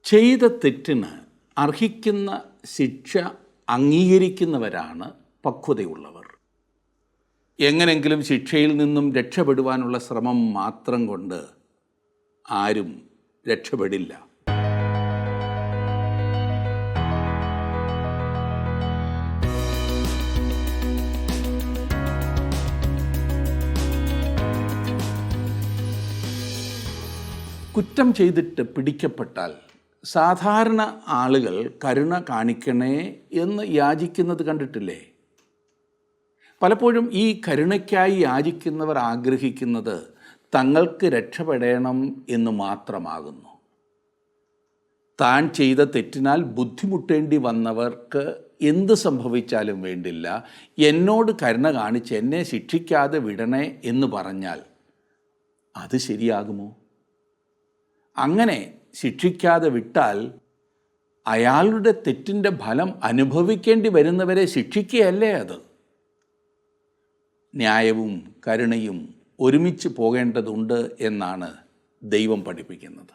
ചെയ്ത തെറ്റിന് അർഹിക്കുന്ന ശിക്ഷ അംഗീകരിക്കുന്നവരാണ് പക്വതയുള്ളവർ. എങ്ങനെങ്കിലും ശിക്ഷയിൽ നിന്നും രക്ഷപ്പെടുവാനുള്ള ശ്രമം മാത്രം കൊണ്ട് ആരും രക്ഷപ്പെടില്ല. കുറ്റം ചെയ്തിട്ട് പിടിക്കപ്പെട്ടാൽ സാധാരണ ആളുകൾ കരുണ കാണിക്കണേ എന്ന് യാചിക്കുന്നത് കണ്ടിട്ടില്ലേ? പലപ്പോഴും ഈ കരുണയ്ക്കായി യാചിക്കുന്നവർ ആഗ്രഹിക്കുന്നത് തങ്ങൾക്ക് രക്ഷപ്പെടണം എന്ന് മാത്രമാകുന്നു. താൻ ചെയ്ത തെറ്റിനാൽ ബുദ്ധിമുട്ടേണ്ടി വന്നവർക്ക് എന്ത് സംഭവിച്ചാലും വേണ്ടില്ല, എന്നോട് കരുണ കാണിച്ച് എന്നെ ശിക്ഷിക്കാതെ വിടണേ എന്ന് പറഞ്ഞാൽ അത് ശരിയാകുമോ? അങ്ങനെ ശിക്ഷിക്കാതെ വിട്ടാൽ അയാളുടെ തെറ്റിൻ്റെ ഫലം അനുഭവിക്കേണ്ടി വരുന്നവരെ ശിക്ഷിക്കുകയല്ലേ അത്? ന്യായവും കരുണയും ഒരുമിച്ച് പോകേണ്ടതുണ്ട് എന്നാണ് ദൈവം പഠിപ്പിക്കുന്നത്.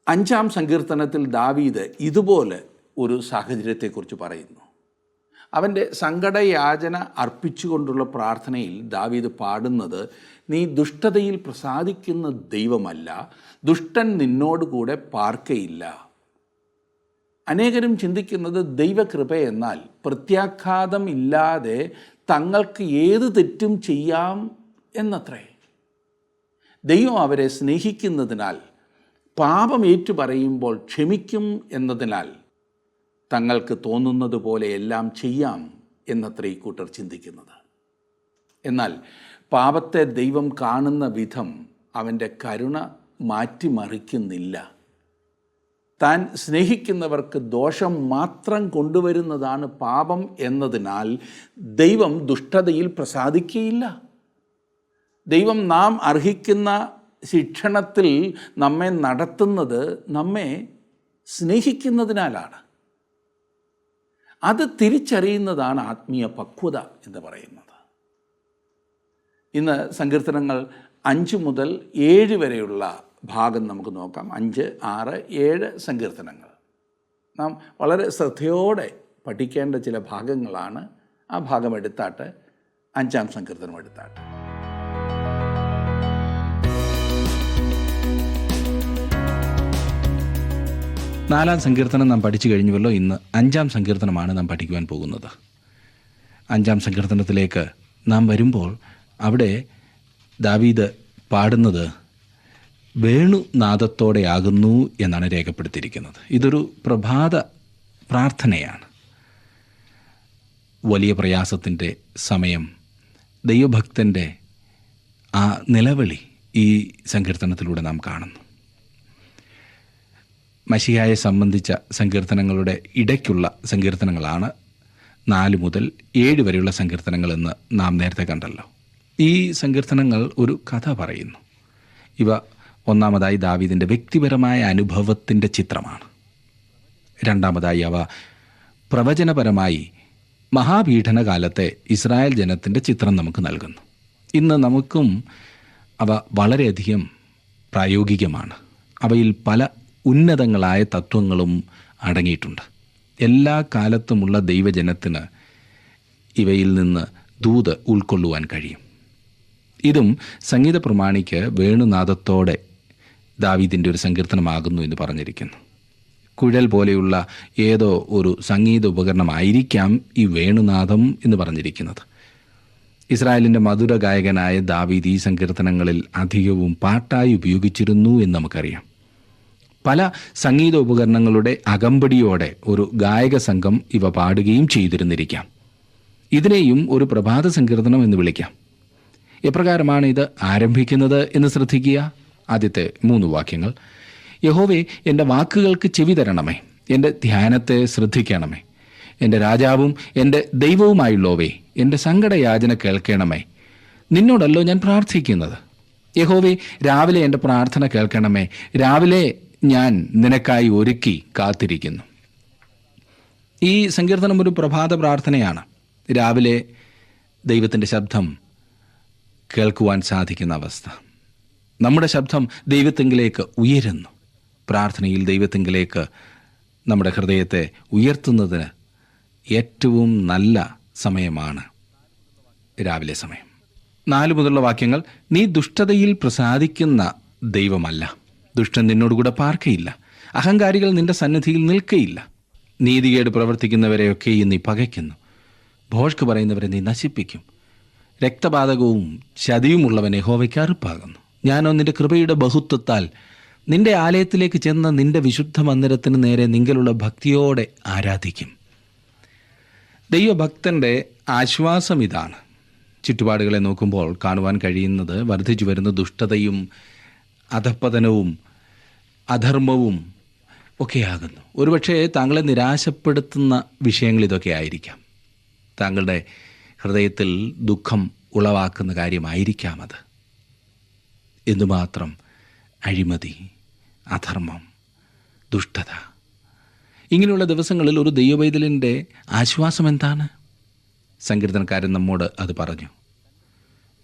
5-ാം സങ്കീർത്തനത്തിൽ ദാവീദ് ഇതുപോലെ ഒരു സാഹചര്യത്തെക്കുറിച്ച് പറയുന്നു. അവൻ്റെ സങ്കടയാചന അർപ്പിച്ചുകൊണ്ടുള്ള പ്രാർത്ഥനയിൽ ദാവീദ് പാടുന്നത്, നീ ദുഷ്ടതയിൽ പ്രസാദിക്കുന്ന ദൈവമല്ല, ദുഷ്ടൻ നിന്നോട് കൂടെ പാർക്കയില്ല. അനേകരും ചിന്തിക്കുന്നത് ദൈവകൃപ എന്നാൽ പ്രത്യാഘാതം ഇല്ലാതെ തങ്ങൾക്ക് ഏത് തെറ്റും ചെയ്യാം എന്നത്രേ. ദൈവം അവരെ സ്നേഹിക്കുന്നതിനാൽ, പാപം ഏറ്റുപറയുമ്പോൾ ക്ഷമിക്കും എന്നതിനാൽ തങ്ങൾക്ക് തോന്നുന്നത് പോലെ എല്ലാം ചെയ്യാം എന്നത്ര ഈ കൂട്ടർ ചിന്തിക്കുന്നത്. എന്നാൽ പാപത്തെ ദൈവം കാണുന്ന വിധം അവൻ്റെ കരുണ മാറ്റിമറിക്കുന്നില്ല. താൻ സ്നേഹിക്കുന്നവർക്ക് ദോഷം മാത്രം കൊണ്ടുവരുന്നതാണ് പാപം എന്നതിനാൽ ദൈവം ദുഷ്ടതയിൽ പ്രസാദിക്കുകയില്ല. ദൈവം നാം അർഹിക്കുന്ന ശിക്ഷണത്തിൽ നമ്മെ നടത്തുന്നത് നമ്മെ സ്നേഹിക്കുന്നതിനാലാണ്. അത് തിരിച്ചറിയുന്നതാണ് ആത്മീയ പക്വത എന്ന് പറയുന്നത്. ഇന്ന് സങ്കീർത്തനങ്ങൾ 5 മുതൽ 7 വരെയുള്ള ഭാഗം നമുക്ക് നോക്കാം. 5, 6, 7 സങ്കീർത്തനങ്ങൾ നാം വളരെ ശ്രദ്ധയോടെ പഠിക്കേണ്ട ചില ഭാഗങ്ങളാണ്. ആ ഭാഗം എടുത്താട്ട് 5-ാം സങ്കീർത്തനം എടുത്താട്ട്. നാലാം സങ്കീർത്തനം നാം പഠിച്ചു കഴിഞ്ഞുവല്ലോ. ഇന്ന് 5-ാം സങ്കീർത്തനമാണ് നാം പഠിക്കുവാൻ പോകുന്നത്. 5-ാം സങ്കീർത്തനത്തിലേക്ക് നാം വരുമ്പോൾ അവിടെ ദാവീദ് പാടുന്നത് വേണുനാദത്തോടെയാകുന്നു എന്നാണ് രേഖപ്പെടുത്തിയിരിക്കുന്നത്. ഇതൊരു പ്രഭാത പ്രാർത്ഥനയാണ്. വലിയ പ്രയാസത്തിൻ്റെ സമയം ദൈവഭക്തൻ്റെ ആ നിലവിളി ഈ സങ്കീർത്തനത്തിലൂടെ നാം കാണുന്നു. മശിഹായെ സംബന്ധിച്ച സങ്കീർത്തനങ്ങളുടെ ഇടയ്ക്കുള്ള സങ്കീർത്തനങ്ങളാണ് 4 മുതൽ 7 വരെയുള്ള സങ്കീർത്തനങ്ങളെന്ന് നാം നേരത്തെ കണ്ടല്ലോ. ഈ സങ്കീർത്തനങ്ങൾ ഒരു കഥ പറയുന്നു. ഇവ ഒന്നാമതായി ദാവീദിൻ്റെ വ്യക്തിപരമായ അനുഭവത്തിൻ്റെ ചിത്രമാണ്. രണ്ടാമതായി അവ പ്രവചനപരമായി മഹാപീഡനകാലത്തെ ഇസ്രായേൽ ജനത്തിൻ്റെ ചിത്രം നമുക്ക് നൽകുന്നു. ഇന്ന് നമുക്കും അവ വളരെയധികം പ്രായോഗികമാണ്. അവയിൽ പല ഉന്നതങ്ങളായ തത്വങ്ങളും അടങ്ങിയിട്ടുണ്ട്. എല്ലാ കാലത്തുമുള്ള ദൈവജനത്തിന് ഇവയിൽ നിന്ന് ദൂത് ഉൾക്കൊള്ളുവാൻ കഴിയും. ഇതും സംഗീത പ്രമാണിക്ക് വേണുനാദത്തോടെ ദാവീദിൻ്റെ ഒരു സങ്കീർത്തനമാകുന്നു എന്ന് പറഞ്ഞിരിക്കുന്നു. കുഴൽ പോലെയുള്ള ഏതോ ഒരു സംഗീത ഉപകരണമായിരിക്കാം ഈ വേണുനാദം എന്ന് പറഞ്ഞിരിക്കുന്നത്. ഇസ്രായേലിൻ്റെ മധുര ഗായകനായ ദാവീദ് ഈ സങ്കീർത്തനങ്ങളിൽ അധികവും പാട്ടായി ഉപയോഗിച്ചിരുന്നു എന്ന് നമുക്കറിയാം. പല സംഗീത ഉപകരണങ്ങളുടെ അകമ്പടിയോടെ ഒരു ഗായക സംഘം ഇവ പാടുകയും ചെയ്തിരുന്നിരിക്കാം. ഇതിനെയും ഒരു പ്രഭാത സങ്കീർത്തനം എന്ന് വിളിക്കാം. എപ്രകാരമാണ് ഇത് ആരംഭിക്കുന്നത് എന്ന് ശ്രദ്ധിക്കുക. ആദ്യത്തെ 3 വാക്യങ്ങൾ: യഹോവേ, എൻ്റെ വാക്കുകൾക്ക് ചെവി തരണമേ, എൻ്റെ ധ്യാനത്തെ ശ്രദ്ധിക്കണമേ. എൻ്റെ രാജാവും എൻ്റെ ദൈവവുമായുള്ളോവേ, എൻ്റെ സങ്കടയാചന കേൾക്കണമേ. നിന്നോടല്ലോ ഞാൻ പ്രാർത്ഥിക്കുന്നത്. യഹോവേ, രാവിലെ എൻ്റെ പ്രാർത്ഥന കേൾക്കണമേ. രാവിലെ ഞാൻ നിനക്കായി ഒരുക്കി കാത്തിരിക്കുന്നു. ഈ സങ്കീർത്തനം ഒരു പ്രഭാത പ്രാർത്ഥനയാണ്. രാവിലെ ദൈവത്തിൻ്റെ ശബ്ദം കേൾക്കുവാൻ സാധിക്കുന്ന അവസ്ഥ. നമ്മുടെ ശബ്ദം ദൈവത്തെങ്കിലേക്ക് ഉയരുന്നു. പ്രാർത്ഥനയിൽ ദൈവത്തിങ്കിലേക്ക് നമ്മുടെ ഹൃദയത്തെ ഉയർത്തുന്നതിന് ഏറ്റവും നല്ല സമയമാണ് രാവിലെ സമയം. 4 മുതലുള്ള വാക്യങ്ങൾ: നീ ദുഷ്ടതയിൽ പ്രസാദിക്കുന്ന ദൈവമല്ല, ദുഷ്ടൻ നിന്നോടുകൂടെ പാർക്കയില്ല, അഹങ്കാരികൾ നിന്റെ സന്നിധിയിൽ നിൽക്കയില്ല. നീതികേട് പ്രവർത്തിക്കുന്നവരെയൊക്കെയും നീ പകയ്ക്കുന്നു, ഭോഷ്ക് പറയുന്നവരെ നീ നശിപ്പിക്കും. രക്തപാതകവും ചതിയുമുള്ളവൻ യഹോവയ്ക്ക് അറുപ്പാകുന്നു. ഞാനോ നിന്റെ കൃപയുടെ ബഹുത്വത്താൽ നിന്റെ ആലയത്തിലേക്ക് ചെന്ന് നിന്റെ വിശുദ്ധ മന്ദിരത്തിന് നേരെ നിങ്കലുള്ള ഭക്തിയോടെ ആരാധിക്കും. ദൈവഭക്തൻ്റെ ആശ്വാസം ഇതാണ്. ചുറ്റുപാടുകളെ നോക്കുമ്പോൾ കാണുവാൻ കഴിയുന്നത് വർദ്ധിച്ചു വരുന്ന ദുഷ്ടതയും അധപ്പതനവും അധർമ്മവും ഒക്കെയാകുന്നു. ഒരുപക്ഷെ താങ്കളെ നിരാശപ്പെടുത്തുന്ന വിഷയങ്ങൾ ഇതൊക്കെ ആയിരിക്കാം. താങ്കളുടെ ഹൃദയത്തിൽ ദുഃഖം ഉളവാക്കുന്ന കാര്യമായിരിക്കാം അത്. എന്തുമാത്രം അഴിമതി, അധർമ്മം, ദുഷ്ടത! ഇങ്ങനെയുള്ള ദിവസങ്ങളിൽ ഒരു ദൈവവൈതലിൻ്റെ ആശ്വാസം എന്താണ്? സങ്കീർത്തനക്കാരൻ നമ്മോട് അത് പറഞ്ഞു.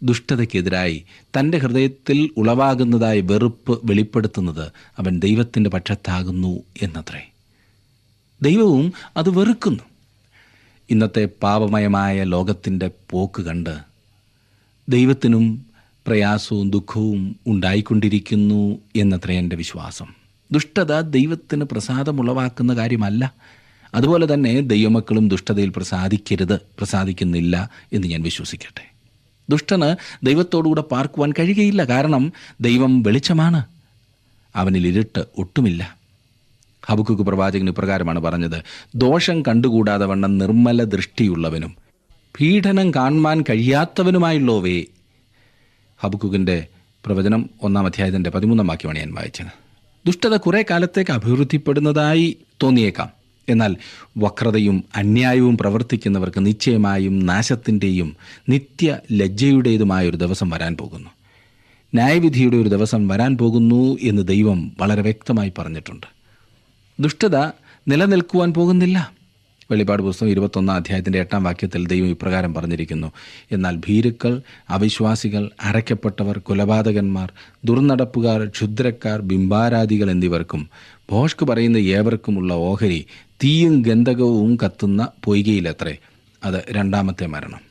ദുഷ്ടതയ്ക്കെതിരായി തൻ്റെ ഹൃദയത്തിൽ ഉളവാകുന്നതായി വെറുപ്പ് വെളിപ്പെടുത്തുന്നത് അവൻ ദൈവത്തിൻ്റെ പക്ഷത്താകുന്നു എന്നത്രേ. ദൈവവും അത് വെറുക്കുന്നു. ഇന്നത്തെ പാപമയമായ ലോകത്തിൻ്റെ പോക്ക് കണ്ട് ദൈവത്തിനും പ്രയാസവും ദുഃഖവും ഉണ്ടായിക്കൊണ്ടിരിക്കുന്നു എന്നത്രേ എൻ്റെ വിശ്വാസം. ദുഷ്ടത ദൈവത്തിന് പ്രസാദമുളവാക്കുന്ന കാര്യമല്ല. അതുപോലെ തന്നെ ദൈവമക്കളും ദുഷ്ടതയിൽ പ്രസാദിക്കുന്നില്ല എന്ന് ഞാൻ വിശ്വസിക്കട്ടെ. ദുഷ്ടന് ദൈവത്തോടുകൂടെ പാർക്കുവാൻ കഴിയുകയില്ല. കാരണം ദൈവം വെളിച്ചമാണ്, അവനിൽ ഇരുട്ട് ഒട്ടുമില്ല. ഹബക്കൂക്ക് പ്രവാചകൻ ഇപ്രകാരമാണ് പറഞ്ഞത്: ദോഷം കണ്ടുകൂടാതെ വണ്ണം നിർമ്മല ദൃഷ്ടിയുള്ളവനും പീഡനം കാണുവാൻ കഴിയാത്തവനുമായുള്ളവേ. ഹബക്കൂക്കിൻ്റെ പ്രവചനം 1-ാം അധ്യായത്തിൻ്റെ 13-ാം വാക്യമാണ് ഞാൻ വായിച്ചത്. ദുഷ്ടത കുറേ കാലത്തേക്ക് അഭിവൃദ്ധിപ്പെടുന്നതായി തോന്നിയേക്കാം. എന്നാൽ വക്രതയും അന്യായവും പ്രവർത്തിക്കുന്നവർക്ക് നിശ്ചയമായും നാശത്തിൻ്റെയും നിത്യ ലജ്ജയുടേതുമായൊരു ദിവസം വരാൻ പോകുന്നു. ന്യായവിധിയുടെ ഒരു ദിവസം വരാൻ പോകുന്നു എന്ന് ദൈവം വളരെ വ്യക്തമായി പറഞ്ഞിട്ടുണ്ട്. ദുഷ്ടത നിലനിൽക്കുവാൻ പോകുന്നില്ല. വെളിപ്പാട് പുസ്തകം 21-ാം അധ്യായത്തിൻ്റെ 8-ാം വാക്യത്തിൽ ദൈവം ഇപ്രകാരം പറഞ്ഞിരിക്കുന്നു: എന്നാൽ ഭീരുക്കൾ, അവിശ്വാസികൾ, അരയ്ക്കപ്പെട്ടവർ, കൊലപാതകന്മാർ, ദുർനടപ്പുകാർ, ക്ഷുദ്രക്കാർ, ബിംബാരാധികൾ എന്നിവർക്കും ഭോഷ്ക് പറയുന്ന ഏവർക്കുമുള്ള ഓഹരി തീയും ഗന്ധകവും കത്തുന്ന പൊയ്കയിലത്രേ. അത് 2ാമത്തെ മരണം.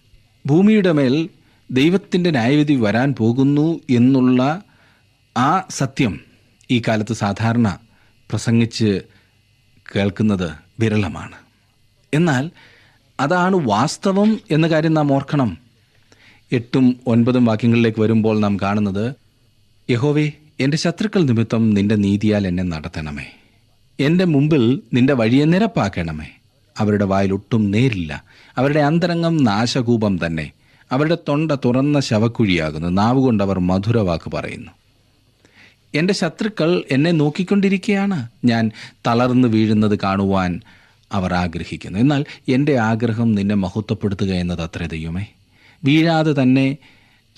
ഭൂമിയുടെ മേൽ ദൈവത്തിൻ്റെ ന്യായവിധി വരാൻ പോകുന്നു എന്നുള്ള ആ സത്യം ഈ കാലത്ത് സാധാരണ പ്രസംഗിച്ച് കേൾക്കുന്നത് വിരളമാണ്. എന്നാൽ അതാണ് വാസ്തവം എന്ന കാര്യം നാം ഓർക്കണം. 8ഉം 9ഉം വാക്യങ്ങളിലേക്ക് വരുമ്പോൾ നാം കാണുന്നത്: യഹോവേ, എൻ്റെ ശത്രുക്കൾ നിമിത്തം നിൻ്റെ നീതിയാൽ എന്നെ നടത്തണമേ. എൻ്റെ മുമ്പിൽ നിൻ്റെ വഴിയെ നിരപ്പാക്കണമേ. അവരുടെ വായിലൊട്ടും നേരില്ല, അവരുടെ അന്തരംഗം നാശകൂപം തന്നെ. അവരുടെ തൊണ്ട തുറന്ന ശവക്കുഴിയാകുന്നു, നാവുകൊണ്ട് അവർ മധുരവാക്ക് പറയുന്നു. എൻ്റെ ശത്രുക്കൾ എന്നെ നോക്കിക്കൊണ്ടിരിക്കുകയാണ്. ഞാൻ തളർന്നു വീഴുന്നത് കാണുവാൻ അവർ ആഗ്രഹിക്കുന്നു. എന്നാൽ എൻ്റെ ആഗ്രഹം നിന്നെ മഹത്വപ്പെടുത്തുക എന്നത് അത്രേ ദൈവമേ. വീഴാതെ തന്നെ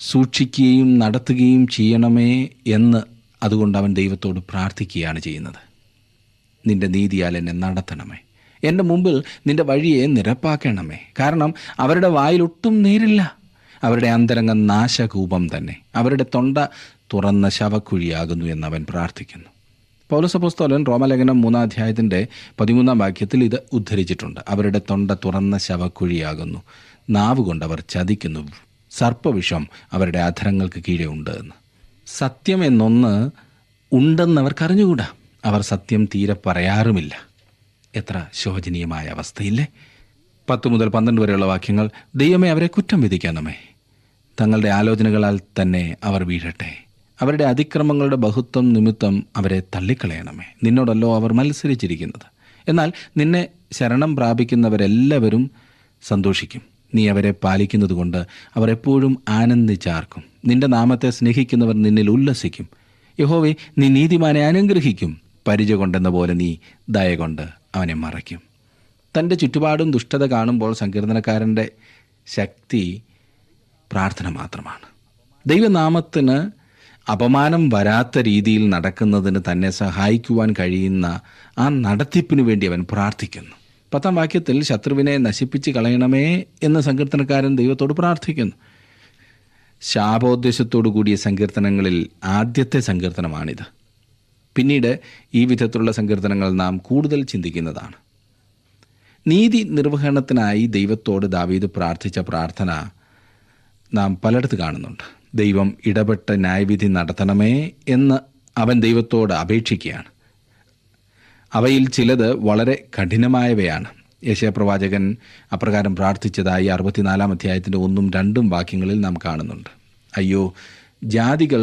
സൂക്ഷിക്കുകയും നടത്തുകയും ചെയ്യണമേ എന്ന് അതുകൊണ്ട് അവൻ ദൈവത്തോട് പ്രാർത്ഥിക്കുകയാണ് ചെയ്യുന്നത്. നിൻ്റെ നീതിയാൽ എന്നെ നടത്തണമേ. എൻ്റെ മുമ്പിൽ നിൻ്റെ വഴിയെ നിരപ്പാക്കണമേ. കാരണം അവരുടെ വായിലൊട്ടും നേരില്ല, അവരുടെ അന്തരംഗം നാശകൂപം തന്നെ. അവരുടെ തൊണ്ട തുറന്ന ശവക്കുഴിയാകുന്നു എന്നവൻ പ്രാർത്ഥിക്കുന്നു. പൗലോസപ്പോസ്തലൻ റോമലേഖനം 3-ാം അധ്യായത്തിൻ്റെ 13-ാം വാക്യത്തിൽ ഇത് ഉദ്ധരിച്ചിട്ടുണ്ട്: അവരുടെ തൊണ്ട തുറന്ന ശവക്കുഴിയാകുന്നു, നാവുകൊണ്ട് അവർ ചതിക്കുന്നു, സർപ്പവിഷം അവരുടെ അധരങ്ങൾക്ക് കീഴെ ഉണ്ട് എന്ന്. സത്യം എന്നൊന്ന് ഉണ്ടെന്ന് അവർക്കറിഞ്ഞുകൂടാ. അവർ സത്യം തീരെ പറയാറുമില്ല. എത്ര ശോചനീയമായ അവസ്ഥയില്ലേ! 10 മുതൽ 12 വരെയുള്ള വാക്യങ്ങൾ: ദൈവമേ, അവരെ കുറ്റം വിധിക്കണമേ. തങ്ങളുടെ ആലോചനകളാൽ തന്നെ അവർ വീഴട്ടെ. അവരുടെ അതിക്രമങ്ങളുടെ ബഹുത്വം നിമിത്തം അവരെ തള്ളിക്കളയണമേ. നിന്നോടല്ലോ അവർ മത്സരിച്ചിരിക്കുന്നത്. എന്നാൽ നിന്നെ ശരണം പ്രാപിക്കുന്നവരെല്ലാവരും സന്തോഷിക്കും. നീ അവരെ പാലിക്കുന്നത് കൊണ്ട് അവർ എപ്പോഴും ആനന്ദിച്ചാർക്കും. നിന്റെ നാമത്തെ സ്നേഹിക്കുന്നവർ നിന്നിൽ ഉല്ലസിക്കും. യഹോവേ, നീ നീതിമാനെ അനുഗ്രഹിക്കും. പരിച കൊണ്ടെന്ന പോലെ നീ ദയ കൊണ്ട് അവനെ മറയ്ക്കും. തൻ്റെ ചുറ്റുപാടും ദുഷ്ടത കാണുമ്പോൾ സങ്കീർത്തനക്കാരൻ്റെ ശക്തി പ്രാർത്ഥന മാത്രമാണ്. ദൈവനാമത്തിന് അപമാനം വരാത്ത രീതിയിൽ നടക്കുന്നതിന് തന്നെ സഹായിക്കുവാൻ കഴിയുന്ന ആ നടത്തിപ്പിനു വേണ്ടി അവൻ പ്രാർത്ഥിക്കുന്നു. 10-ാം വാക്യത്തിൽ ശത്രുവിനെ നശിപ്പിച്ച് കളയണമേ എന്ന് സങ്കീർത്തനക്കാരൻ ദൈവത്തോട് പ്രാർത്ഥിക്കുന്നു. ശാപോദ്ദേശത്തോടു കൂടിയ സങ്കീർത്തനങ്ങളിൽ ആദ്യത്തെ സങ്കീർത്തനമാണിത്. പിന്നീട് ഈ വിധത്തിലുള്ള സങ്കീർത്തനങ്ങൾ നാം കൂടുതൽ ചിന്തിക്കുന്നതാണ്. നീതി നിർവഹണത്തിനായി ദൈവത്തോട് ദാവീദ് പ്രാർത്ഥിച്ച പ്രാർത്ഥന നാം പലയിടത്ത് കാണുന്നുണ്ട്. ദൈവം ഇടപെട്ട് ന്യായവിധി നടത്തണമേ എന്ന് അവൻ ദൈവത്തോട് അപേക്ഷിക്കുകയാണ്. അവയിൽ ചിലത് വളരെ കഠിനമായവയാണ്. യെശയ്യാപ്രവാചകൻ അപ്രകാരം പ്രാർത്ഥിച്ചതായി 64 അധ്യായത്തിൻ്റെ 1-2 വാക്യങ്ങളിൽ നാം കാണുന്നുണ്ട്. അയ്യോ, ജാതികൾ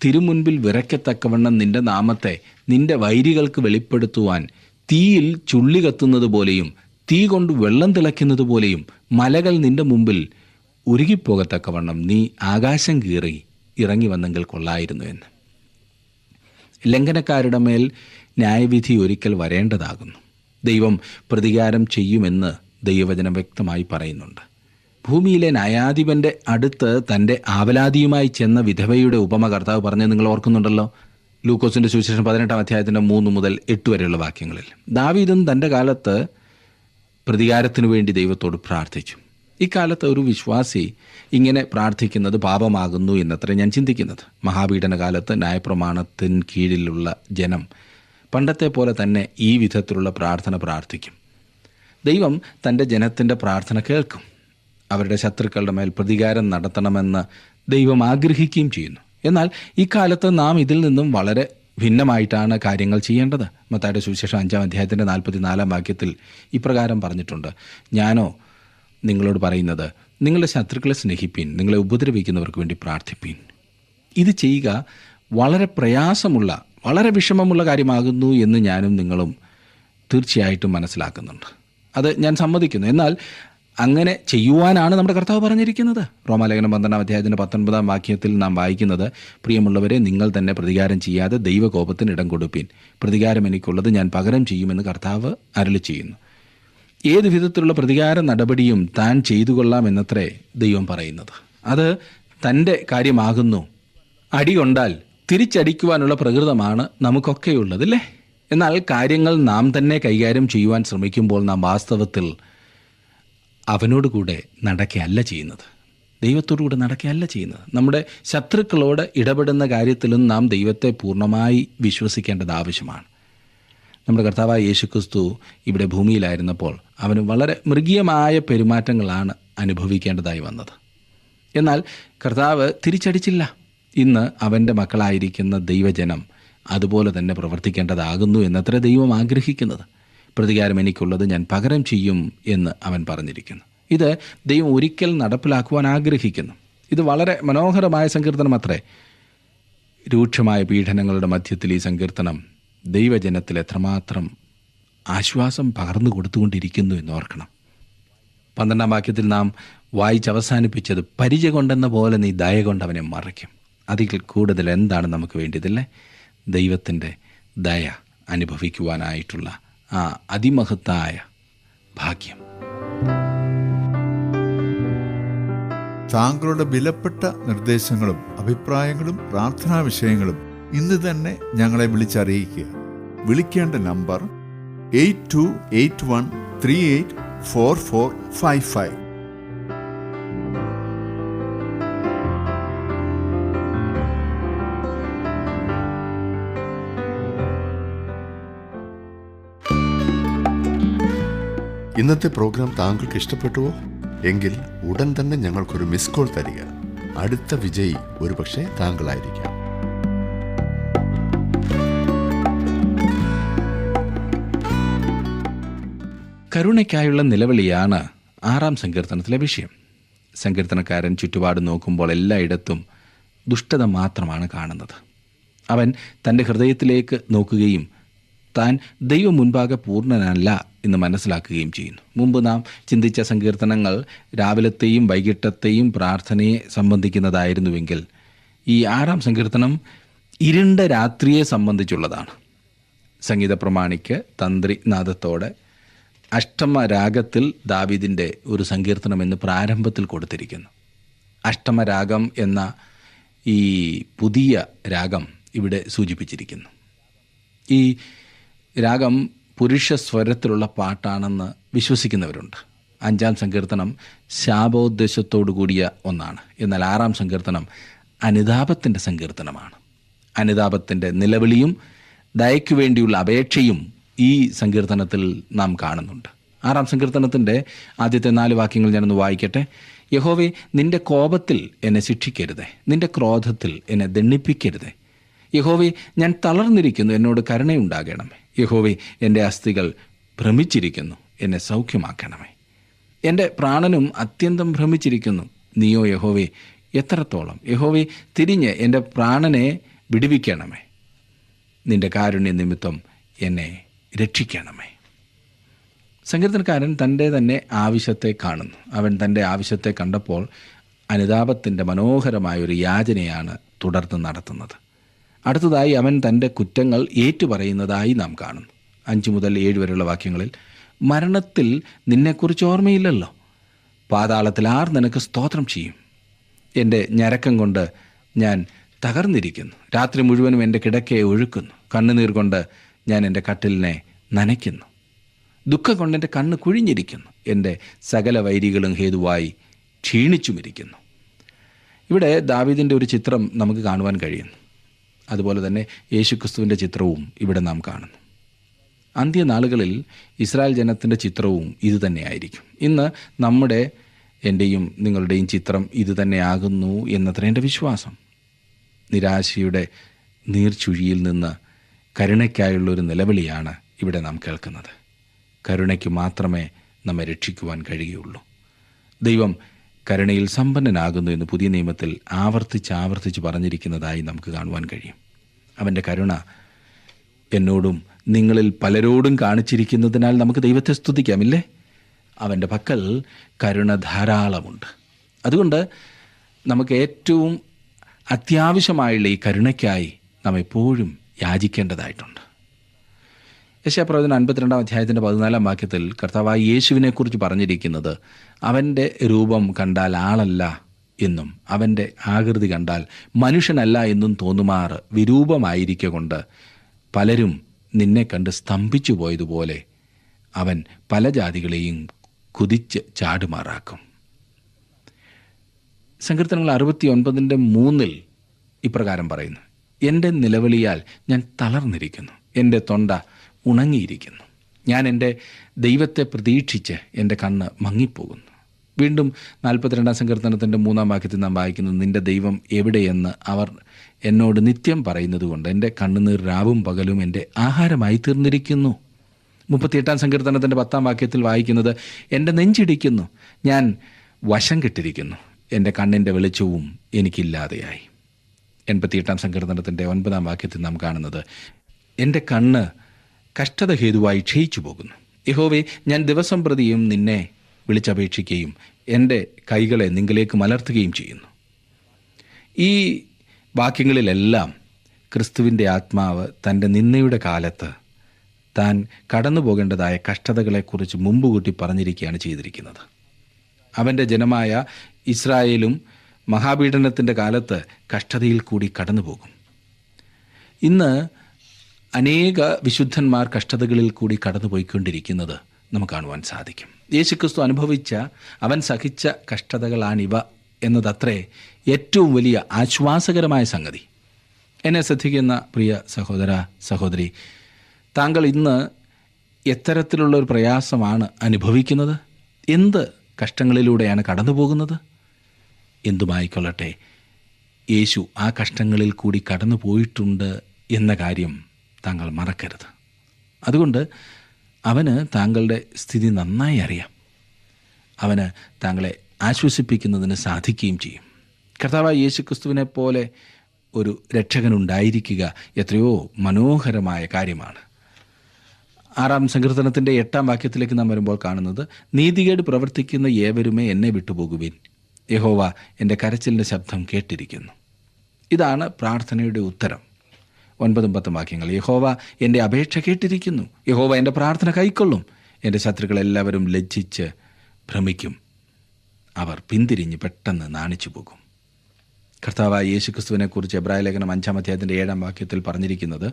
തിരുമുൻപിൽ വിറയ്ക്കത്തക്കവണ്ണം നിന്റെ നാമത്തെ നിന്റെ വൈരികൾക്ക് വെളിപ്പെടുത്തുവാൻ തീയിൽ ചുള്ളി കത്തുന്നത് പോലെയും തീ കൊണ്ട് വെള്ളം തിളയ്ക്കുന്നത് പോലെയും മലകൾ നിന്റെ മുമ്പിൽ ഉരുകിപ്പോകത്തക്കവണ്ണം നീ ആകാശം കീറി ഇറങ്ങി വന്നെങ്കിൽ കൊള്ളായിരുന്നു എന്ന്. ലംഘനക്കാരുടെ മേൽ ന്യായവിധി ഒരിക്കൽ വരേണ്ടതാകുന്നു. ദൈവം പ്രതികാരം ചെയ്യുമെന്ന് ദൈവവചനം വ്യക്തമായി പറയുന്നുണ്ട്. ഭൂമിയിലെ ന്യായാധിപൻ്റെ അടുത്ത് തൻ്റെ ആവലാതിയുമായി ചെന്ന വിധവയുടെ ഉപമ കർത്താവ് പറഞ്ഞ് നിങ്ങൾ ഓർക്കുന്നുണ്ടല്ലോ. ലൂക്കോസിൻ്റെ സുവിശേഷം 18 അധ്യായത്തിൻ്റെ 3 മുതൽ 8 വരെയുള്ള വാക്യങ്ങളിൽ. ദാവീദും തൻ്റെ കാലത്ത് പ്രതികാരത്തിനു വേണ്ടി ദൈവത്തോട് പ്രാർത്ഥിച്ചു. ഇക്കാലത്ത് ഒരു വിശ്വാസി ഇങ്ങനെ പ്രാർത്ഥിക്കുന്നത് പാപമാകുന്നു എന്നത്ര ഞാൻ ചിന്തിക്കുന്നത്. മഹാപീഡന കാലത്ത് ന്യായപ്രമാണത്തിന് കീഴിലുള്ള ജനം പണ്ടത്തെ പോലെ തന്നെ ഈ വിധത്തിലുള്ള പ്രാർത്ഥന പ്രാർത്ഥിക്കും. ദൈവം തൻ്റെ ജനത്തിൻ്റെ പ്രാർത്ഥന കേൾക്കും. അവരുടെ ശത്രുക്കളുടെ മേൽ പ്രതികാരം നടത്തണമെന്ന് ദൈവം ആഗ്രഹിക്കുകയും ചെയ്യുന്നു. എന്നാൽ ഇക്കാലത്ത് നാം ഇതിൽ നിന്നും വളരെ ഭിന്നമായിട്ടാണ് കാര്യങ്ങൾ ചെയ്യേണ്ടത്. മത്തായിയുടെ സുവിശേഷം 5 അധ്യായത്തിൻ്റെ 44 വാക്യത്തിൽ ഇപ്രകാരം പറഞ്ഞിട്ടുണ്ട്, ഞാനോ നിങ്ങളോട് പറയുന്നത്, നിങ്ങളുടെ ശത്രുക്കളെ സ്നേഹിപ്പീൻ, നിങ്ങളെ ഉപദ്രവിക്കുന്നവർക്ക് വേണ്ടി പ്രാർത്ഥിപ്പീൻ. ഇത് ചെയ്യുക വളരെ പ്രയാസമുള്ള, വളരെ വിഷമമുള്ള കാര്യമാകുന്നു എന്ന് ഞാനും നിങ്ങളും തീർച്ചയായിട്ടും മനസ്സിലാക്കുന്നുണ്ട്. അത് ഞാൻ സമ്മതിക്കുന്നു. എന്നാൽ അങ്ങനെ ചെയ്യുവാനാണ് നമ്മുടെ കർത്താവ് പറഞ്ഞിരിക്കുന്നത്. റോമാലേഖനം 12 അധ്യായത്തിൻ്റെ 19 വാക്യത്തിൽ നാം വായിക്കുന്നത്, പ്രിയമുള്ളവരെ, നിങ്ങൾ തന്നെ പ്രതികാരം ചെയ്യാതെ ദൈവകോപത്തിന് ഇടം കൊടുപ്പീൻ, പ്രതികാരം എനിക്കുള്ളത്, ഞാൻ പകരം ചെയ്യുമെന്ന് കർത്താവ് അരുളി ചെയ്യുന്നു. ഏത് വിധത്തിലുള്ള പ്രതികാര നടപടിയും താൻ ചെയ്തു കൊള്ളാം എന്നത്രേ ദൈവം പറയുന്നത്. അത് തൻ്റെ കാര്യമാകുന്നു. അടി കൊണ്ടാൽ തിരിച്ചടിക്കുവാനുള്ള പ്രകൃതമാണ് നമുക്കൊക്കെയുള്ളതല്ലേ. എന്നാൽ കാര്യങ്ങൾ നാം തന്നെ കൈകാര്യം ചെയ്യുവാൻ ശ്രമിക്കുമ്പോൾ നാം വാസ്തവത്തിൽ അവനോട് കൂടെ നടക്കുകയല്ല ചെയ്യുന്നത്, ദൈവത്തോടു കൂടെ നടക്കുകയല്ല ചെയ്യുന്നത്. നമ്മുടെ ശത്രുക്കളോട് ഇടപെടുന്ന കാര്യത്തിലും നാം ദൈവത്തെ പൂർണ്ണമായി വിശ്വസിക്കേണ്ടത് ആവശ്യമാണ്. നമ്മുടെ കർത്താവായ യേശുക്രിസ്തു ഇവിടെ ഭൂമിയിലായിരുന്നപ്പോൾ അവന് വളരെ മൃഗീയമായ പെരുമാറ്റങ്ങളാണ് അനുഭവിക്കേണ്ടതായി വന്നത്. എന്നാൽ കർത്താവ് തിരിച്ചടിച്ചില്ല. ഇന്ന് അവൻ്റെ മക്കളായിരിക്കുന്ന ദൈവജനം അതുപോലെ തന്നെ പ്രവർത്തിക്കേണ്ടതാകുന്നു എന്നത്ര ദൈവം ആഗ്രഹിക്കുന്നത്. പ്രതികാരം എനിക്കുള്ളത്, ഞാൻ പകരം ചെയ്യും എന്ന് അവൻ പറഞ്ഞിരിക്കുന്നു. ഇത് ദൈവം ഒരിക്കൽ നടപ്പിലാക്കുവാൻ ആഗ്രഹിക്കുന്നു. ഇത് വളരെ മനോഹരമായ സങ്കീർത്തനം അത്രേ. രൂക്ഷമായ പീഡനങ്ങളുടെ മധ്യത്തിൽ ഈ സങ്കീർത്തനം ദൈവജനത്തിൽ എത്രമാത്രം ആശ്വാസം പകർന്നു കൊടുത്തുകൊണ്ടിരിക്കുന്നു എന്നോർക്കണം. 12 വാക്യത്തിൽ നാം വായിച്ചവസാനിപ്പിച്ചത്, പരിചയ കൊണ്ടെന്ന പോലെ നീ ദയ കൊണ്ട് അവനെ മറയ്ക്കും. അതിൽ കൂടുതൽ എന്താണ് നമുക്ക് വേണ്ടിയതല്ലേ? ദൈവത്തിൻ്റെ ദയ അനുഭവിക്കുവാനായിട്ടുള്ള ആ അതിമഹത്തായ ഭാഗ്യം. താങ്കളുടെ വിലപ്പെട്ട നിർദ്ദേശങ്ങളും അഭിപ്രായങ്ങളും പ്രാർത്ഥനാ വിഷയങ്ങളും ഇന്ന് തന്നെ ഞങ്ങളെ വിളിച്ചറിയിക്കുക. വിളിക്കേണ്ട നമ്പർ 8281384455. ഇന്നത്തെ പ്രോഗ്രാം താങ്കൾക്ക് ഇഷ്ടപ്പെട്ടുവോ? എങ്കിൽ ഉടൻ തന്നെ ഞങ്ങൾക്കൊരു മിസ് കോൾ തരിക. അടുത്ത വിജയി ഒരുപക്ഷെ താങ്കളായിരിക്കാം. കരുണയ്ക്കായുള്ള നിലവിളിയാണ് 6 സങ്കീർത്തനത്തിലെ വിഷയം. സങ്കീർത്തനക്കാരൻ ചുറ്റുപാട് നോക്കുമ്പോൾ എല്ലായിടത്തും ദുഷ്ടത മാത്രമാണ് കാണുന്നത്. അവൻ തൻ്റെ ഹൃദയത്തിലേക്ക് നോക്കുകയും താൻ ദൈവം മുൻപാകെ പൂർണ്ണനല്ല എന്ന് മനസ്സിലാക്കുകയും ചെയ്യുന്നു. മുമ്പ് നാം ചിന്തിച്ച സങ്കീർത്തനങ്ങൾ രാവിലത്തെയും വൈകിട്ടത്തെയും പ്രാർത്ഥനയെ സംബന്ധിക്കുന്നതായിരുന്നുവെങ്കിൽ ഈ 6 സങ്കീർത്തനം ഇരുണ്ട രാത്രിയെ സംബന്ധിച്ചുള്ളതാണ്. സംഗീത പ്രമാണിക്ക് തന്ത്രി നാദത്തോടെ അഷ്ടമരാഗത്തിൽ ദാവീദിൻ്റെ ഒരു സങ്കീർത്തനം എന്ന് പ്രാരംഭത്തിൽ കൊടുത്തിരിക്കുന്നു. അഷ്ടമരാഗം എന്ന ഈ പുതിയ രാഗം ഇവിടെ സൂചിപ്പിച്ചിരിക്കുന്നു. ഈ രാഗം പുരുഷ സ്വരത്തിലുള്ള പാട്ടാണെന്ന് വിശ്വസിക്കുന്നവരുണ്ട്. 5 സങ്കീർത്തനം ശാപോദ്ദേശത്തോടു കൂടിയ ഒന്നാണ്. എന്നാൽ 6 സങ്കീർത്തനം അനുതാപത്തിൻ്റെ സങ്കീർത്തനമാണ്. അനുതാപത്തിൻ്റെ നിലവിളിയും ദയയ്ക്കു വേണ്ടിയുള്ള അപേക്ഷയും ഈ സങ്കീർത്തനത്തിൽ നാം കാണുന്നുണ്ട്. 6-ാം സങ്കീർത്തനത്തിൻ്റെ ആദ്യത്തെ 4 വാക്യങ്ങൾ ഞാനൊന്ന് വായിക്കട്ടെ. യഹോവേ, നിന്റെ കോപത്തിൽ എന്നെ ശിക്ഷിക്കരുതേ, നിന്റെ ക്രോധത്തിൽ എന്നെ ദണ്ഡിപ്പിക്കരുതേ. യഹോവേ, ഞാൻ തളർന്നിരിക്കുന്നു, എന്നോട് കരുണയുണ്ടാകണമേ. യഹോവേ, എൻ്റെ അസ്ഥികൾ ഭ്രമിച്ചിരിക്കുന്നു, എന്നെ സൗഖ്യമാക്കണമേ. എൻ്റെ പ്രാണനും അത്യന്തം ഭ്രമിച്ചിരിക്കുന്നു, നീയോ യഹോവേ എത്രത്തോളം? യഹോവേ, തിരിഞ്ഞ് എൻ്റെ പ്രാണനെ വിടുവിക്കണമേ. നിന്റെ കാരുണ്യ നിമിത്തം എന്നെ രക്ഷിക്കണമേ. സങ്കീർത്തനക്കാരൻ തൻ്റെ തന്നെ ആവശ്യത്തെ കാണുന്നു. അവൻ തൻ്റെ ആവശ്യത്തെ കണ്ടപ്പോൾ അനുതാപത്തിൻ്റെ മനോഹരമായൊരു യാചനയാണ് തുടർന്ന് നടത്തുന്നത്. അടുത്തതായി അവൻ തൻ്റെ കുറ്റങ്ങൾ ഏറ്റുപറയുന്നതായി നാം കാണുന്നു. 5 മുതൽ 7 വരെയുള്ള വാക്യങ്ങളിൽ, മരണത്തിൽ നിന്നെക്കുറിച്ച് ഓർമ്മയില്ലല്ലോ, പാതാളത്തിൽ ആർ നിനക്ക് സ്തോത്രം ചെയ്യും? എൻ്റെ ഞരക്കം കൊണ്ട് ഞാൻ തകർന്നിരിക്കുന്നു, രാത്രി മുഴുവനും എൻ്റെ കിടക്കയെ ഒഴുക്കുന്നു, കണ്ണുനീർ കൊണ്ട് ഞാൻ എൻ്റെ കട്ടിലിനെ നനയ്ക്കുന്നു, ദുഃഖം കൊണ്ട് എൻ്റെ കണ്ണ് കുഴിഞ്ഞിരിക്കുന്നു, എൻ്റെ സകല വൈരികളും ഹേതുവായി ക്ഷീണിച്ചുമിരിക്കുന്നു. ഇവിടെ ദാവീദിൻ്റെ ഒരു ചിത്രം നമുക്ക് കാണുവാൻ കഴിയുന്നു. അതുപോലെ തന്നെ യേശുക്രിസ്തുവിൻ്റെ ചിത്രവും ഇവിടെ നാം കാണുന്നു. അന്ത്യനാളുകളിൽ ഇസ്രായേൽ ജനത്തിൻ്റെ ചിത്രവും ഇതുതന്നെയായിരിക്കും. ഇന്ന് എൻ്റെയും നിങ്ങളുടെയും ചിത്രം ഇതുതന്നെയാകുന്നു എന്നത്ര എൻ്റെ വിശ്വാസം. നിരാശയുടെ നീർച്ചുഴിയിൽ നിന്ന് കരുണയ്ക്കായുള്ളൊരു നിലവിളിയാണ് ഇവിടെ നാം കേൾക്കുന്നത്. കരുണയ്ക്ക് മാത്രമേ നമ്മെ രക്ഷിക്കുവാൻ കഴിയുള്ളൂ. ദൈവം കരുണയിൽ സമ്പന്നനാകുന്നു എന്ന് പുതിയ നിയമത്തിൽ ആവർത്തിച്ച് പറഞ്ഞിരിക്കുന്നതായി നമുക്ക് കാണുവാൻ കഴിയും. അവൻ്റെ കരുണ എന്നോടും നിങ്ങളിൽ പലരോടും കാണിച്ചിരിക്കുന്നതിനാൽ നമുക്ക് ദൈവത്തെ സ്തുതിക്കാമില്ലേ? അവൻ്റെ പക്കൽ കരുണ ധാരാളമുണ്ട്. അതുകൊണ്ട് നമുക്ക് ഏറ്റവും അത്യാവശ്യമായുള്ള ഈ കരുണയ്ക്കായി നാം എപ്പോഴും യാചിക്കേണ്ടതായിട്ടുണ്ട്. യെശയ്യാപ്രവചനം 52-ാം അധ്യായത്തിൻ്റെ 14-ാം വാക്യത്തിൽ കർത്താവായ യേശുവിനെക്കുറിച്ച് പറഞ്ഞിരിക്കുന്നത്, അവൻ്റെ രൂപം കണ്ടാൽ ആളല്ല എന്നും അവൻ്റെ ആകൃതി കണ്ടാൽ മനുഷ്യനല്ല എന്നും തോന്നുമാറ് വിരൂപമായിരിക്കൊണ്ട് പലരും നിന്നെ കണ്ട് സ്തംഭിച്ചു പോയതുപോലെ അവൻ പല ജാതികളെയും കുതിച്ച് ചാടുമാറാക്കും. സങ്കീർത്തനങ്ങൾ 69:3 ഇപ്രകാരം പറയുന്നു, എൻ്റെ നിലവിളിയാൽ ഞാൻ തളർന്നിരിക്കുന്നു, എൻ്റെ തൊണ്ട ഉണങ്ങിയിരിക്കുന്നു, ഞാൻ എൻ്റെ ദൈവത്തെ പ്രതീക്ഷിച്ച് എൻ്റെ കണ്ണ് മങ്ങിപ്പോകുന്നു. വീണ്ടും 42-ാം സങ്കീർത്തനത്തിൻ്റെ 3-ാം വാക്യത്തിൽ നാം വായിക്കുന്നു, നിൻ്റെ ദൈവം എവിടെയെന്ന് അവർ എന്നോട് നിത്യം പറയുന്നത് കൊണ്ട് എൻ്റെ കണ്ണുനീർ രാവും പകലും എൻ്റെ ആഹാരമായി തീർന്നിരിക്കുന്നു. 38-ാം സങ്കീർത്തനത്തിൻ്റെ 10-ാം വാക്യത്തിൽ വായിക്കുന്നത്, എൻ്റെ നെഞ്ചിടിക്കുന്നു, ഞാൻ വശം കെട്ടിരിക്കുന്നു, എൻ്റെ കണ്ണിൻ്റെ വെളിച്ചവും എനിക്കില്ലാതെയായി. 88-ാം സങ്കീർത്തനത്തിൻ്റെ 9-ാം വാക്യത്തിൽ നാം കാണുന്നത്, എൻ്റെ കണ്ണ് കഷ്ടത ഹേതുവായി ക്ഷയിച്ചു പോകുന്നു. യഹോവേ, ഞാൻ ദിവസം പ്രതിയും നിന്നെ വിളിച്ചപേക്ഷിക്കുകയും എൻ്റെ കൈകളെ നിങ്കിലേക്ക് മലർത്തുകയും ചെയ്യുന്നു. ഈ വാക്യങ്ങളിലെല്ലാം ക്രിസ്തുവിൻ്റെ ആത്മാവ് തൻ്റെ നിന്ദയുടെ കാലത്ത് താൻ കടന്നു പോകേണ്ടതായ കഷ്ടതകളെക്കുറിച്ച് മുമ്പുകൂട്ടി പറഞ്ഞിരിക്കുകയാണ് ചെയ്തിരിക്കുന്നത്. അവൻ്റെ ജനമായ ഇസ്രായേലും മഹാപീഡനത്തിൻ്റെ കാലത്ത് കഷ്ടതയിൽ കൂടി കടന്നു പോകും. ഇന്ന് അനേക വിശുദ്ധന്മാർ കഷ്ടതകളിൽ കൂടി കടന്നു പോയിക്കൊണ്ടിരിക്കുന്നത് നമുക്ക് കാണുവാൻ സാധിക്കും. യേശുക്രിസ്തു അനുഭവിച്ച, അവൻ സഹിച്ച കഷ്ടതകളാണിവ എന്നതത്രേ ഏറ്റവും വലിയ ആശ്വാസകരമായ സംഗതി. എന്നെ ശ്രദ്ധിക്കുന്ന പ്രിയ സഹോദര സഹോദരി, താങ്കൾ ഇന്ന് എത്തരത്തിലുള്ളൊരു പ്രയാസമാണ് അനുഭവിക്കുന്നത്? എന്ത് കഷ്ടങ്ങളിലൂടെയാണ് കടന്നു പോകുന്നത്? എന്തുമായിക്കൊള്ളട്ടെ, യേശു ആ കഷ്ടങ്ങളിൽ കൂടി കടന്നു പോയിട്ടുണ്ട് എന്ന കാര്യം താങ്കൾ മറക്കരുത്. അതുകൊണ്ട് അവന് താങ്കളുടെ സ്ഥിതി നന്നായി അറിയാം. അവന് താങ്കളെ ആശ്വസിപ്പിക്കുന്നതിന് സാധിക്കുകയും ചെയ്യും. കർത്താവായ യേശുക്രിസ്തുവിനെ പോലെ ഒരു രക്ഷകനുണ്ടായിരിക്കുക എത്രയോ മനോഹരമായ കാര്യമാണ്. 6-ാം സങ്കീർത്തനത്തിൻ്റെ 8-ാം വാക്യത്തിലേക്ക് നാം വരുമ്പോൾ കാണുന്നത്, നീതികേട് പ്രവർത്തിക്കുന്ന ഏവരുമേ എന്നെ വിട്ടുപോകുവിൻ, യഹോവ എൻ്റെ കരച്ചിലിൻ്റെ ശബ്ദം കേട്ടിരിക്കുന്നു. ഇതാണ് പ്രാർത്ഥനയുടെ ഉത്തരം. 9-10 വാക്യങ്ങൾ, യഹോവ എൻ്റെ അപേക്ഷ കേട്ടിരിക്കുന്നു, യഹോവ എൻ്റെ പ്രാർത്ഥന കൈക്കൊള്ളും, എൻ്റെ ശത്രുക്കളെല്ലാവരും ലജ്ജിച്ച് ഭ്രമിക്കും, അവർ പിന്തിരിഞ്ഞ് പെട്ടെന്ന് നാണിച്ചു പോകും. കർത്താവായ യേശുക്രിസ്തുവിനെക്കുറിച്ച് എബ്രായ ലേഖനം 5-ാം അധ്യായത്തിൻ്റെ 7-ാം വാക്യത്തിൽ പറഞ്ഞിരിക്കുന്നത്,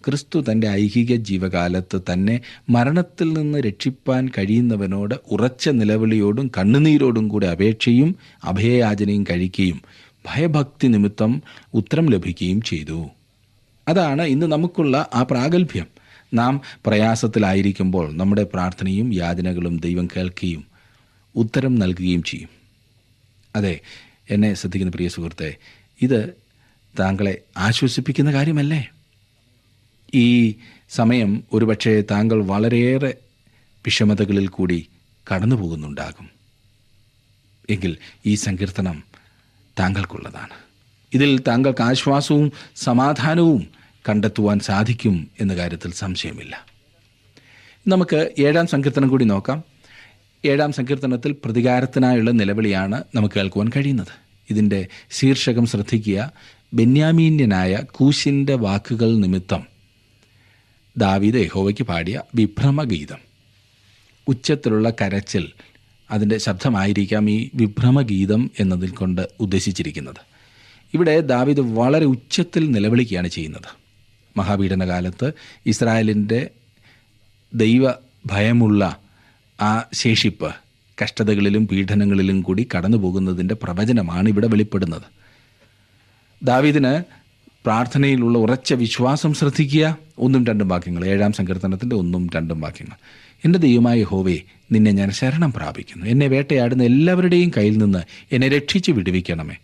ക്രിസ്തു തൻ്റെ ഐഹിക ജീവകാലത്ത് തന്നെ മരണത്തിൽ നിന്ന് രക്ഷിപ്പാൻ കഴിയുന്നവനോട് ഉറച്ച നിലവിളിയോടും കണ്ണുനീരോടും കൂടെ അപേക്ഷയും അഭയയാചനയും കഴിക്കുകയും ഭയഭക്തി നിമിത്തം ഉത്തരം ലഭിക്കുകയും ചെയ്തു. അതാണ് ഇന്ന് നമുക്കുള്ള ആ പ്രാഗൽഭ്യം. നാം പ്രയാസത്തിലായിരിക്കുമ്പോൾ നമ്മുടെ പ്രാർത്ഥനയും യാചനകളും ദൈവം കേൾക്കുകയും ഉത്തരം നൽകുകയും ചെയ്യും. അതെ, എന്നെ ശ്രദ്ധിക്കുന്ന പ്രിയ സുഹൃത്തെ, ഇത് താങ്കളെ ആശ്വസിപ്പിക്കുന്ന കാര്യമല്ലേ? ഈ സമയം ഒരുപക്ഷെ താങ്കൾ വളരെയേറെ വിഷമതകളിൽ കൂടി കടന്നു പോകുന്നുണ്ടാകും. എങ്കിൽ ഈ സങ്കീർത്തനം താങ്കൾക്കുള്ളതാണ്. ഇതിൽ താങ്കൾക്ക് ആശ്വാസവും സമാധാനവും കണ്ടെത്തുവാൻ സാധിക്കും എന്ന കാര്യത്തിൽ സംശയമില്ല. നമുക്ക് 7-ാം സങ്കീർത്തനം കൂടി നോക്കാം. 7-ാം സങ്കീർത്തനത്തിൽ പ്രതികാരത്തിനായുള്ള നിലവിളിയാണ് നമുക്ക് കേൾക്കുവാൻ കഴിയുന്നത്. ഇതിൻ്റെ ശീർഷകം ശ്രദ്ധിക്കുക: ബെന്യാമീന്യനായ കൂശിൻ്റെ വാക്കുകൾ നിമിത്തം ദാവീദ് യഹോവയ്ക്ക് പാടിയ വിഭ്രമഗീതം. ഉച്ചത്തിലുള്ള കരച്ചിൽ, അതിൻ്റെ ശബ്ദമായിരിക്കാം ഈ വിഭ്രമഗീതം എന്നതിൽ കൊണ്ട് ഉദ്ദേശിച്ചിരിക്കുന്നത്. ഇവിടെ ദാവീദ് വളരെ ഉച്ചത്തിൽ നിലവിളിക്കുകയാണ് ചെയ്യുന്നത്. മഹാപീഡനകാലത്ത് ഇസ്രായേലിൻ്റെ ദൈവഭയമുള്ള ആ ശേഷിപ്പ് കഷ്ടതകളിലും പീഡനങ്ങളിലും കൂടി കടന്നു പോകുന്നതിൻ്റെ പ്രവചനമാണ് ഇവിടെ വെളിപ്പെടുന്നത്. ദാവീദിന് പ്രാർത്ഥനയിലുള്ള ഉറച്ച വിശ്വാസം ശ്രദ്ധിക്കുക. 1-2 വാക്യങ്ങൾ, 7-ാം സങ്കീർത്തനത്തിൻ്റെ 1-2 വാക്യങ്ങൾ. എൻ്റെ ദൈവമായ യഹോവേ, നിന്നെ ഞാൻ ശരണം പ്രാപിക്കുന്നു. എന്നെ വേട്ടയാടുന്ന എല്ലാവരുടെയും കയ്യിൽ നിന്ന് എന്നെ രക്ഷിച്ച് വിടുവിക്കണമേ.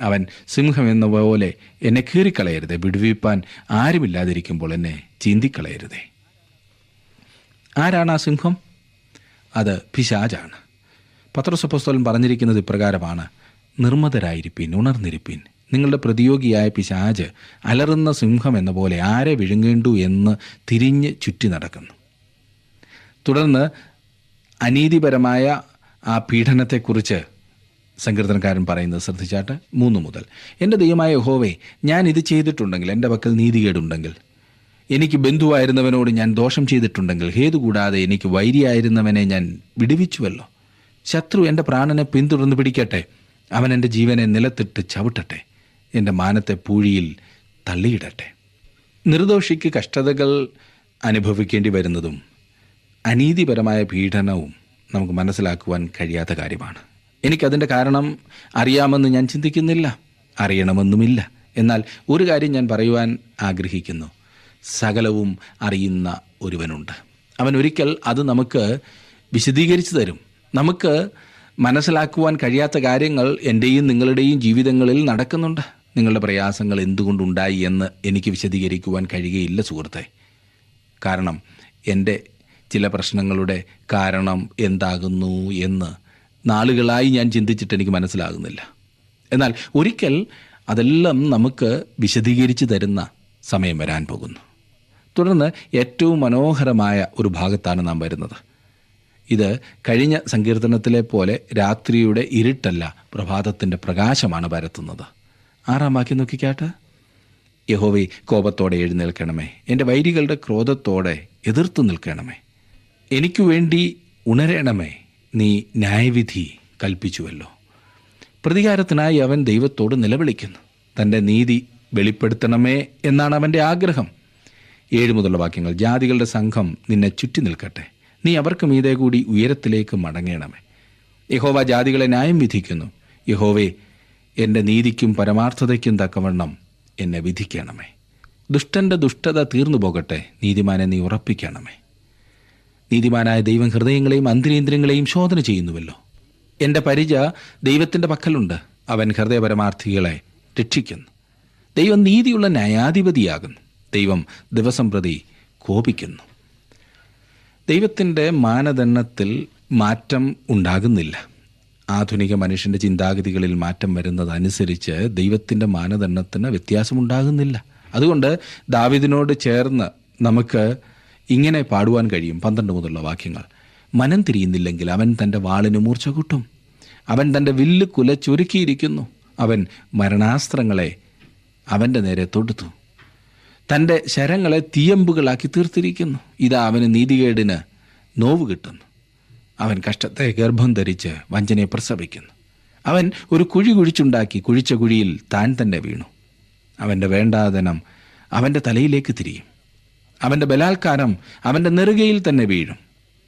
അവൻ സിംഹം എന്ന പോലെ എന്നെ കീറിക്കളയരുതേ. വിടുവിപ്പാൻ ആരുമില്ലാതിരിക്കുമ്പോൾ എന്നെ ചീന്തിക്കളയരുതേ. ആരാണ് ആ സിംഹം? അത് പിശാചാണ്. പത്രോസ് അപ്പോസ്തലൻ പറഞ്ഞിരിക്കുന്നത് ഇപ്രകാരമാണ്: നിർമ്മതരായിരിപ്പീൻ, ഉണർന്നിരിപ്പീൻ. നിങ്ങളുടെ പ്രതിയോഗിയായ പിശാച് അലറുന്ന സിംഹം എന്ന പോലെ ആരെ വിഴുങ്ങേണ്ടു എന്ന് തിരിഞ്ഞ് ചുറ്റി നടക്കുന്നു. തുടർന്ന് അനീതിപരമായ ആ പീഡനത്തെക്കുറിച്ച് സങ്കീർത്തനക്കാരൻ പറയുന്നത് ശ്രദ്ധിച്ചാട്ട് 3 മുതൽ: എൻ്റെ ദൈവമായ യഹോവേ, ഞാൻ ഇത് ചെയ്തിട്ടുണ്ടെങ്കിൽ, എൻ്റെ പക്കൽ നീതികേടുണ്ടെങ്കിൽ, എനിക്ക് ബന്ധുവായിരുന്നവനോട് ഞാൻ ദോഷം ചെയ്തിട്ടുണ്ടെങ്കിൽ, ഹേതു കൂടാതെ എനിക്ക് വൈരിയായിരുന്നവനെ ഞാൻ വിടുവിച്ചുവല്ലോ. ശത്രു എൻ്റെ പ്രാണനെ പിന്തുടർന്ന് പിടിക്കട്ടെ. അവൻ എൻ്റെ ജീവനെ നിലത്തിട്ട് ചവിട്ടട്ടെ. എൻ്റെ മാനത്തെ പൂഴിയിൽ തള്ളിയിടട്ടെ. നിർദോഷിക്ക് കഷ്ടതകൾ അനുഭവിക്കേണ്ടി വരുന്നതും അനീതിപരമായ പീഡനവും നമുക്ക് മനസ്സിലാക്കുവാൻ കഴിയാത്ത കാര്യമാണ്. എനിക്കതിൻ്റെ കാരണം അറിയാമെന്ന് ഞാൻ ചിന്തിക്കുന്നില്ല, അറിയണമെന്നുമില്ല. എന്നാൽ ഒരു കാര്യം ഞാൻ പറയുവാൻ ആഗ്രഹിക്കുന്നു: സകലവും അറിയുന്ന ഒരുവനുണ്ട്. അവൻ ഒരിക്കൽ അത് നമുക്ക് വിശദീകരിച്ചു തരും. നമുക്ക് മനസ്സിലാക്കുവാൻ കഴിയാത്ത കാര്യങ്ങൾ എൻ്റെയും നിങ്ങളുടെയും ജീവിതങ്ങളിൽ നടക്കുന്നുണ്ട്. നിങ്ങളുടെ പ്രയാസങ്ങൾ എന്തുകൊണ്ടുണ്ടായി എന്ന് എനിക്ക് വിശദീകരിക്കുവാൻ കഴിയുകയില്ല സുഹൃത്തെ. കാരണം എൻ്റെ ചില പ്രശ്നങ്ങളുടെ കാരണം എന്താകുന്നു എന്ന് നാളുകളായി ഞാൻ ചിന്തിച്ചിട്ട് എനിക്ക് മനസ്സിലാകുന്നില്ല. എന്നാൽ ഒരിക്കൽ അതെല്ലാം നമുക്ക് വിശദീകരിച്ച് തരുന്ന സമയം വരാൻ പോകുന്നു. തുടർന്ന് ഏറ്റവും മനോഹരമായ ഒരു ഭാഗത്താണ് നാം വരുന്നത്. ഇത് കഴിഞ്ഞ സങ്കീർത്തനത്തിലെ പോലെ രാത്രിയുടെ ഇരുട്ടല്ല, പ്രഭാതത്തിൻ്റെ പ്രകാശമാണ് പരത്തുന്നത്. 6-ാം വാക്യം നോക്കിക്കാട്ട്: യഹോവേ, കോപത്തോടെ എഴുന്നേൽക്കണമേ. എൻ്റെ വൈരികളുടെ ക്രോധത്തോടെ എതിർത്തു നിൽക്കണമേ. എനിക്കു വേണ്ടി ഉണരണമേ. നീ ന്യായവിധി കൽപ്പിച്ചുവല്ലോ. പ്രതികാരത്തിനായി അവൻ ദൈവത്തോട് നിലവിളിക്കുന്നു. തൻ്റെ നീതി വെളിപ്പെടുത്തണമേ എന്നാണ് അവൻ്റെ ആഗ്രഹം. 7 മുതലുള്ള വാക്യങ്ങൾ: ജാതികളുടെ സംഘം നിന്നെ ചുറ്റി നിൽക്കട്ടെ. നീ അവർക്ക് മീതെ കൂടി ഉയരത്തിലേക്ക് മടങ്ങണമേ. യഹോവ ജാതികളെ ന്യായം വിധിക്കുന്നു. യഹോവേ, എൻ്റെ നീതിക്കും പരമാർത്ഥതയ്ക്കും തക്കവണ്ണം എന്നെ വിധിക്കണമേ. ദുഷ്ടൻ്റെ ദുഷ്ടത തീർന്നു പോകട്ടെ. നീതിമാനെ നീ ഉറപ്പിക്കണമേ. നീതിമാനായ ദൈവം ഹൃദയങ്ങളെയും അന്തരേന്ദ്രിയങ്ങളെയും ശോധന ചെയ്യുന്നുവല്ലോ. എൻ്റെ പരിച ദൈവത്തിൻ്റെ പക്കലുണ്ട്. അവൻ ഹൃദയപരമാർത്ഥികളെ രക്ഷിക്കുന്നു. ദൈവം നീതിയുള്ള ന്യായാധിപതിയാകുന്നു. ദൈവം ദിവസം പ്രതി കോപിക്കുന്നു. ദൈവത്തിൻ്റെ മാനദണ്ഡത്തിൽ മാറ്റം ഉണ്ടാകുന്നില്ല. ആധുനിക മനുഷ്യൻ്റെ ചിന്താഗതികളിൽ മാറ്റം വരുന്നതനുസരിച്ച് ദൈവത്തിൻ്റെ മാനദണ്ഡത്തിന് വ്യത്യാസമുണ്ടാകുന്നില്ല. അതുകൊണ്ട് ദാവീദിനോട് ചേർന്ന് നമുക്ക് ഇങ്ങനെ പാടുവാൻ കഴിയും. 12 മുതലുള്ള വാക്യങ്ങൾ: മനം തിരിയുന്നില്ലെങ്കിൽ അവൻ തൻ്റെ വാളിന് മൂർച്ച കൂട്ടും. അവൻ തൻ്റെ വില്ല് കുലച്ചൊരുക്കിയിരിക്കുന്നു. അവൻ മരണാസ്ത്രങ്ങളെ അവൻ്റെ നേരെ തൊടുത്തു. തൻ്റെ ശരങ്ങളെ തീയമ്പുകളാക്കി തീർത്തിരിക്കുന്നു. ഇതാ അവന് നീതികേടിന് നോവ് കിട്ടുന്നു. അവൻ കഷ്ടത്തെ ഗർഭം ധരിച്ച് വഞ്ചനയെ പ്രസവിക്കുന്നു. അവൻ ഒരു കുഴി കുഴിച്ചുണ്ടാക്കി കുഴിച്ച കുഴിയിൽ താൻ തന്നെ വീണു. അവൻ്റെ വേണ്ടാതനം അവൻ്റെ തലയിലേക്ക് തിരിയും. അവൻ്റെ ബലാത്കാരം അവൻ്റെ നെറുകയിൽ തന്നെ വീഴും.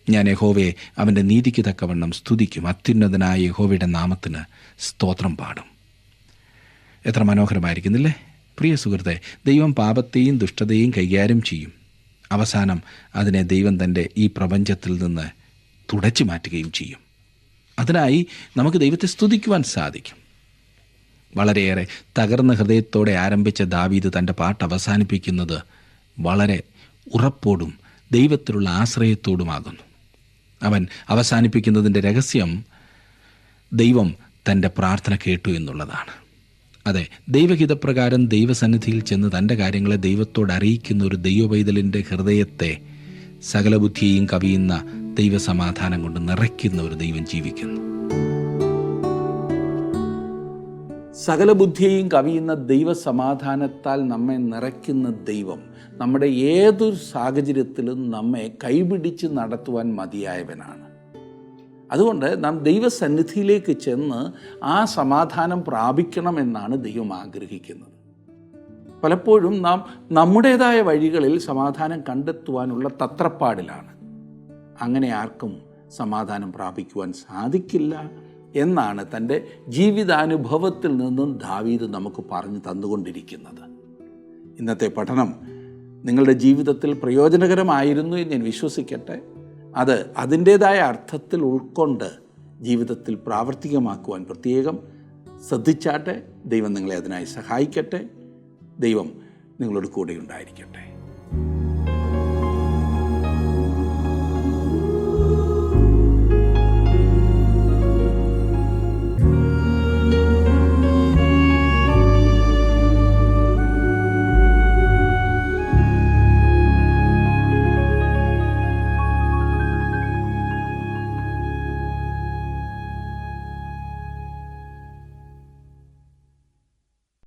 ഞാൻ യഹോവയെ അവൻ്റെ നീതിക്ക് തക്കവണ്ണം സ്തുതിക്കും. അത്യുന്നതനായ യഹോവയുടെ നാമത്തിന് സ്തോത്രം പാടും. എത്ര മനോഹരമായിരിക്കുന്നില്ലേ? പ്രിയ സുഹൃത്തെ, ദൈവം പാപത്തെയും ദുഷ്ടതയെയും കൈകാര്യം ചെയ്യും. അവസാനം അതിനെ ദൈവം തൻ്റെ ഈ പ്രപഞ്ചത്തിൽ നിന്ന് തുടച്ചു മാറ്റുകയും ചെയ്യും. അതിനായി നമുക്ക് ദൈവത്തെ സ്തുതിക്കുവാൻ സാധിക്കും. വളരെയേറെ തകർന്ന ഹൃദയത്തോടെ ആരംഭിച്ച ദാവീദ് തൻ്റെ പാട്ട് അവസാനിപ്പിക്കുന്നത് വളരെ ഉറപ്പോടും ദൈവത്തിലുള്ള ആശ്രയത്തോടുമാകുന്നു. അവൻ അവസാനിപ്പിക്കുന്നതിൻ്റെ രഹസ്യം ദൈവം തൻ്റെ പ്രാർത്ഥന കേട്ടു എന്നുള്ളതാണ്. അതെ, ദൈവഹിതപ്രകാരം ദൈവസന്നിധിയിൽ ചെന്ന് തൻ്റെ കാര്യങ്ങളെ ദൈവത്തോട് അറിയിക്കുന്ന ഒരു ദൈവപൈതലിൻ്റെ ഹൃദയത്തെ സകല ബുദ്ധിയെയും കവിയുന്ന ദൈവസമാധാനം കൊണ്ട് നിറയ്ക്കുന്ന ഒരു ദൈവം ജീവിക്കുന്നു. സകല ബുദ്ധിയെയും കവിയുന്ന ദൈവസമാധാനത്താൽ നമ്മെ നിറയ്ക്കുന്ന ദൈവം നമ്മുടെ ഏതൊരു സാഹചര്യത്തിലും നമ്മെ കൈപിടിച്ച് നടത്തുവാൻ മതിയായവനാണ്. അതുകൊണ്ട് നാം ദൈവസന്നിധിയിലേക്ക് ചെന്ന് ആ സമാധാനം പ്രാപിക്കണമെന്നാണ് ദൈവം ആഗ്രഹിക്കുന്നത്. പലപ്പോഴും നാം നമ്മുടേതായ വഴികളിൽ സമാധാനം കണ്ടെത്തുവാനുള്ള തത്രപ്പാടിലാണ്. അങ്ങനെ ആർക്കും സമാധാനം പ്രാപിക്കുവാൻ സാധിക്കില്ല എന്നാണ് തൻ്റെ ജീവിതാനുഭവത്തിൽ നിന്നും ദാവീദ് നമുക്ക് പറഞ്ഞു തന്നുകൊണ്ടിരിക്കുന്നത്. ഇന്നത്തെ പഠനം നിങ്ങളുടെ ജീവിതത്തിൽ പ്രയോജനകരമായിരുന്നു എന്ന് ഞാൻ വിശ്വസിക്കട്ടെ. അത് അതിൻ്റേതായ അർത്ഥത്തിൽ ഉൾക്കൊണ്ട് ജീവിതത്തിൽ പ്രാവർത്തികമാക്കുവാൻ പ്രത്യേകം ശ്രദ്ധിച്ചാട്ടെ. ദൈവം നിങ്ങളെ അതിനായി സഹായിക്കട്ടെ. ദൈവം നിങ്ങളോട് കൂടെ ഉണ്ടായിരിക്കട്ടെ.